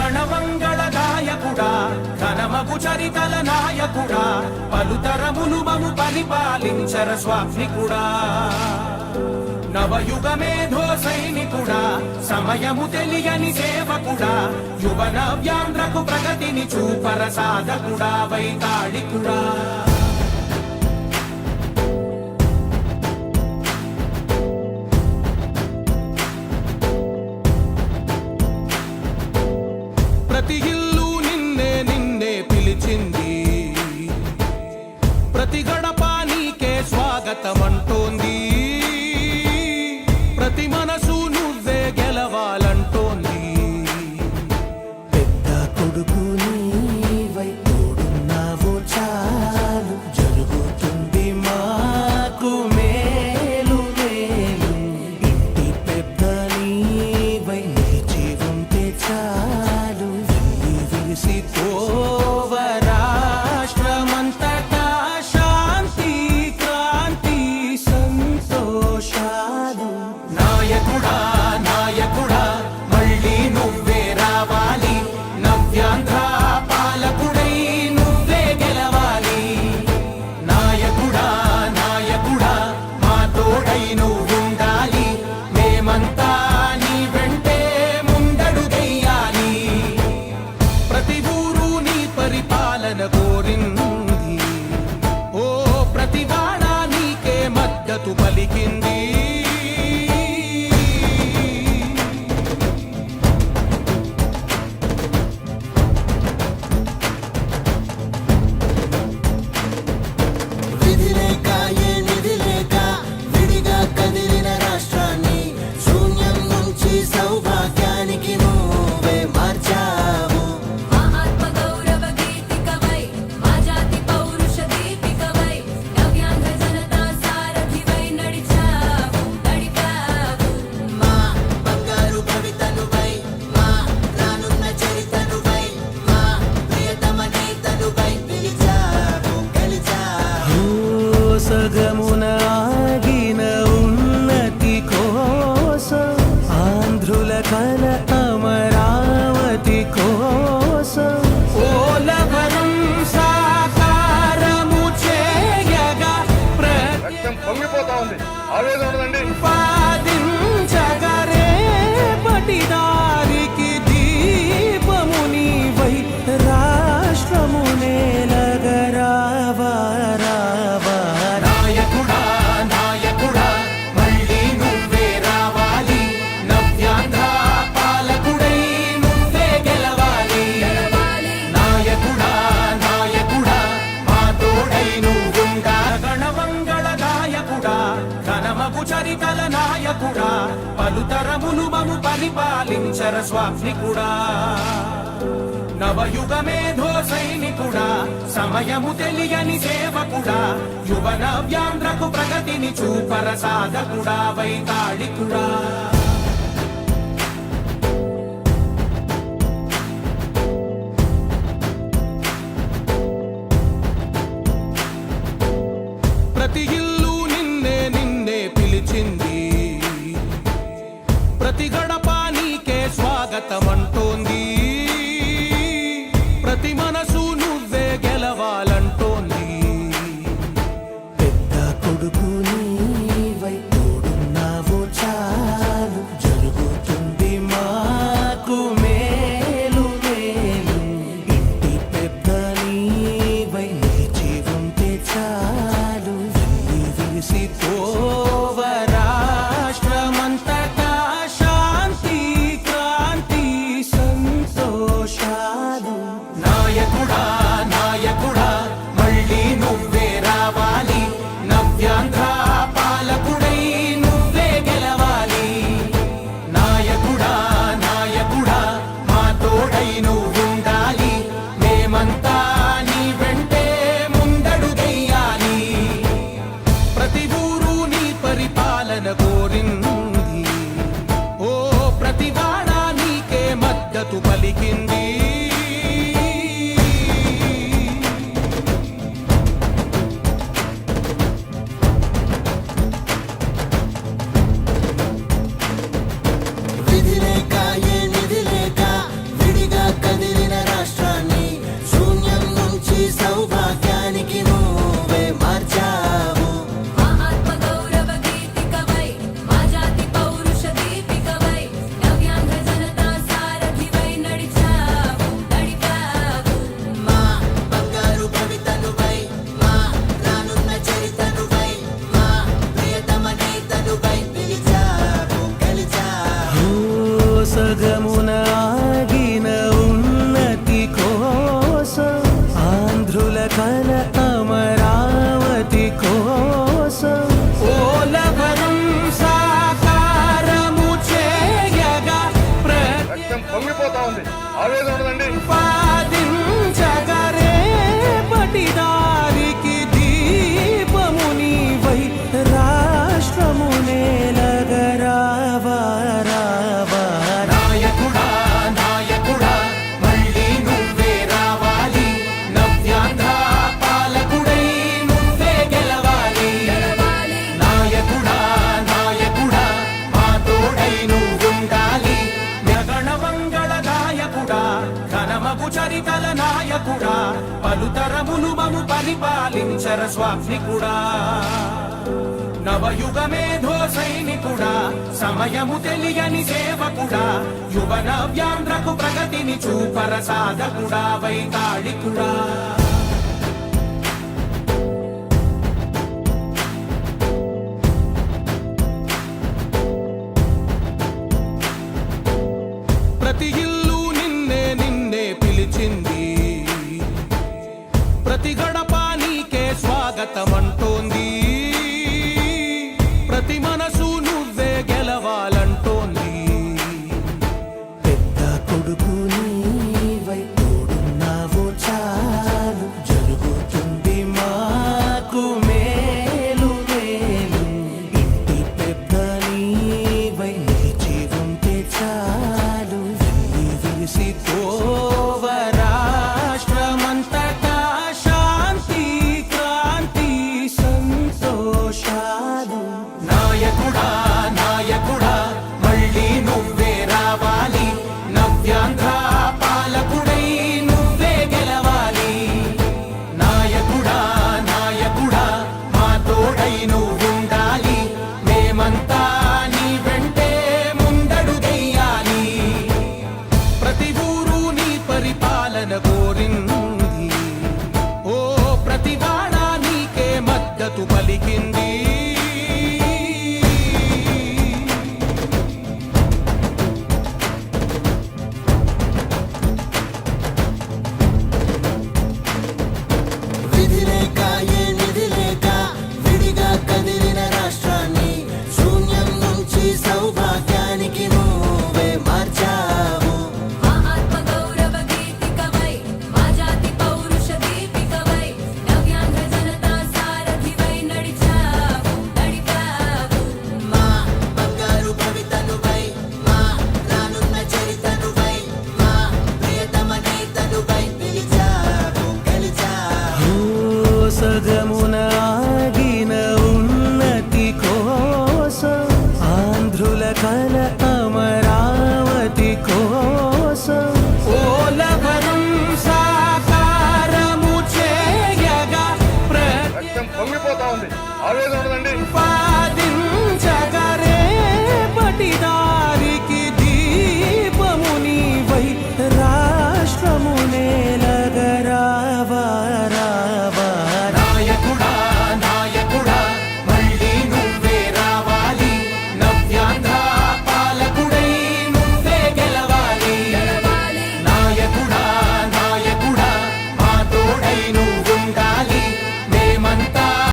గణమంగళదాయకుడా ఘనమగు చరితల నాయకుడా పలుతరములు మము పరిపాలించర స్వామికుడా నవయుగ మేధో సైనికుడా సమయము తెలియని సేవకుడా యువ నవ్యాంధ్రకు ప్రగతిని చూపర సాధకుడా వైతాళికుడా ప్రతి ఇల్లు నిన్నే నిన్నే పిలిచింది ప్రతి గడప నీకే స్వాగతమంటోంది ప్రతి మనసు నువ్వే గెలవాలంటోంది పెద్ద కొడుకు నీవై తోడున్నావు చాలు జరుగుతుంది మాకు మేలు మేలు ఇంటి పెద్ద నీవై నిలిచి ఉంటే చాలు విరిసి పోవ రాష్ట్రమంతటా శాంతి క్రాంతి సంతోషాలు నాయకుడా నాయకుడా మళ్ళీ నువ్వే రావాలి నవ్యాంధ్ర పాలకుడై నువ్వే గెలవాలి నాయకుడా నాయకుడా మా తోడై నువ్వుండాలి మేమంతా నీ వెంటే ముందడుగెయ్యాలి ప్రతి ఊరు నీ పరిపాలన కోరింది ఓ ప్రతి వాడ నీకే మద్దతు పలికింది విధి లేక ఏ నిధి లేక విడిగా కదిలిన రాష్ట్రాన్ని శూన్యం నుంచి సౌభాగ్యానికి నువ్వే మార్చావు మా ఆత్మ గౌరవ గీతికవై మా జాతి పౌరుష దీపికవై నవ్యాంధ్ర జనతా సారథివై నడిచావు నడిపావు మా బంగారు భవితనువై మా రానున్న చరితనువై మా ప్రియతమ నేతనువై పిలిచావు గెలిచావు సగమున ఆగిన ఉన్నతి కోసం ఆంధ్రుల కల అమరావతి కోసం పోలవరం సాకారము చేయగా రక్తం పొంగిపోతా ఉంది ఆవేదన ఉండదండి ప్రతిపాదించగరే పటిదారికి దీపము నీవై రాష్ట్రము నేలగరావా రావా నాయకుడా నాయకుడా మళ్ళీ నువ్వే రావాలి నవ్యాంధ్ర పాలకుడై నువ్వే గెలవాలి నాయకుడా నాయకుడా మా తోడై నువ్వుండా గణమంగళదాయకుడా ఘనమగు చరితల నాయకుడా పలుతరములు మము పరిపాలించర స్వామికుడా నవయుగ మేధో సైనికుడా సమయము తెలియని సేవకుడా యువ నవ్యాంధ్రకు ప్రగతిని చూపర సాధకుడా వైతాళికుడా ప్రతి ఇల్లు నిన్నే నిన్నే పిలిచింది ప్రతి గడప నీకే స్వాగతమంటోంది ప్రతి మనసు నువ్వే గెలవాలంటోంది పెద్ద కొడుకు నీవై తోడున్నావు చాలు జరుగుతుంది మాకు మేలు మేలు ఇంటి పెద్ద నీవై నిలిచి ఉంటే చాలు విరిసి పోవ రాష్ట్రమంతటా శాంతి క్రాంతి సంతోషాలు నాయకుడా నాయకుడా మళ్ళీ నువ్వే రావాలి నవ్యాంధ్ర పాలకుడై నువ్వే గెలవాలి నాయకుడా నాయకుడా మా తోడై నువ్వుండాలి మేమంతా నీ వెంటే ముందడుగెయ్యాలి ప్రతి ఊరు నీ పరిపాలన కోరింది ఓ ప్రతి వాడ నీకే మద్దతు పలికింది విధి లేక ఏ నిధి లేక విడిగా ఆవేదన ఉండదండి. పాదించగరేపటి దారికి దీపము నీవై రాష్ట్రము నేలగరావా రావా. నాయకుడా నాయకుడా మళ్ళీ నువ్వే రావాలి నవ్యాంధ్ర పాలకుడై నువ్వే గెలవాలి నాయకుడా నాయకుడా మా తోడై నువ్వుండాలి జగణ మంగళ గాయకుడా ఘనమగు చరితల నాయకుడా పలుతరములు మము పరిపాలించర స్వామికుడా నవయుగ మేధో సైనికుడా సమయము తెలియని సేవకుడా యువ నవ్యాంధ్రకు ప్రగతిని చూపర సాధకుడా వైతాళికుడా ప్రతి ఇల్లు నిన్నే నిన్నే పిలిచింది ప్రతి గడప నీకే స్వాగతమంటోంది ప్రతి మనసు నువ్వే గెలవాలంటోంది పెద్ద కొడుకు నీవై తోడున్నావు చాలు జరుగుతుంది మాకు మేలు మేలు ఇంటి పెద్ద నీవై నిలిచి ఉంటే చాలు విరిసి తోవ రాష్ట్రమంతటా శాంతి క్రాంతి సంతోషాలు. నాయకుడా నాయకుడా మళ్ళీ నువ్వే రావాలి నవ్యాంధ్ర పాలకుడై నువ్వే గెలవాలి నాయకుడా నాయకుడా మా తోడై నువ్వుండాలి మేమంతా నీ వెంటే ముందడుగెయ్యాలి ప్రతి ఊరు నీ పరిపాలనకు